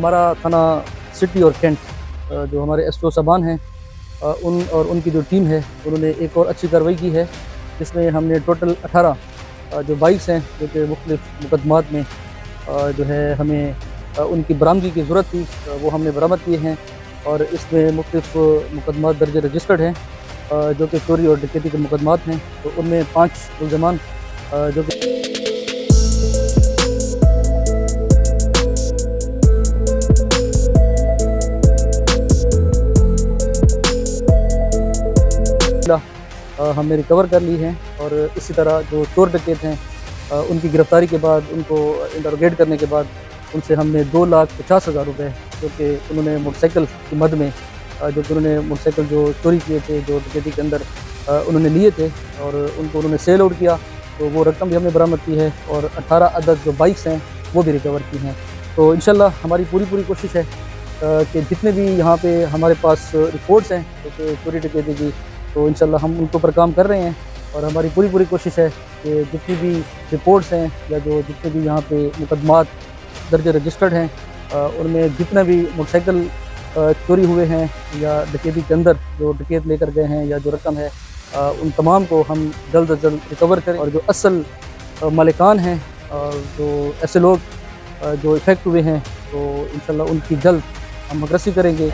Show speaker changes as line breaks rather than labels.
हमारा थाना सिटी और कैंट जो हमारे एसओ साहबान हैं उनकी जो टीम है उन्होंने एक और अच्छी कार्रवाई की है, जिसमें हमने टोटल 18 जो बाइक्स हैं जो कि मुख्तलिफ मुकदमात में जो है हमें उनकी बरामदगी की ज़रूरत थी, वो हमने बरामद किए हैं। और इसमें मुख्तलिफ मुकदमात दर्ज रजिस्टर्ड हैं जो कि चोरी और डकैती के मुकदमात हैं। तो उनमें 5 मुलज़मान जो कि हमने रिकवर कर ली हैं। और इसी तरह जो चोर डकैत हैं उनकी गिरफ़्तारी के बाद, उनको इंटरोगेट करने के बाद उनसे हमने 2,50,000 रुपये जो कि उन्होंने मोटरसाइकिल की मद में जो कि उन्होंने मोटरसाइकिल जो चोरी किए थे, जो डकैती के अंदर उन्होंने लिए थे और उनको उन्होंने सेल आउट किया, तो वो रकम भी हमने बरामद की है। और 18 अदद जो बाइक्स हैं वो भी रिकवर की हैं। तो इंशाल्लाह हमारी पूरी कोशिश है कि जितने भी यहाँ पे हमारे पास रिपोर्ट्स हैं जो कि चोरी डकैती की, तो इंशाल्लाह हम उनके ऊपर काम कर रहे हैं। और हमारी पूरी कोशिश है कि जितनी भी रिपोर्ट्स हैं या जो जितने भी यहाँ पे मुकदमात दर्ज रजिस्टर्ड हैं उनमें जितने भी मोटरसाइकिल चोरी हुए हैं या डकैती के अंदर जो डकैत लेकर गए हैं या जो रकम है उन तमाम को हम जल्द अज जल्द रिकवर करें। और जो असल मालिकान हैं जो ऐसे लोग जो इफ़ेक्ट हुए हैं, तो इंशाल्लाह उनकी जल्द हम अग्रेसिव करेंगे।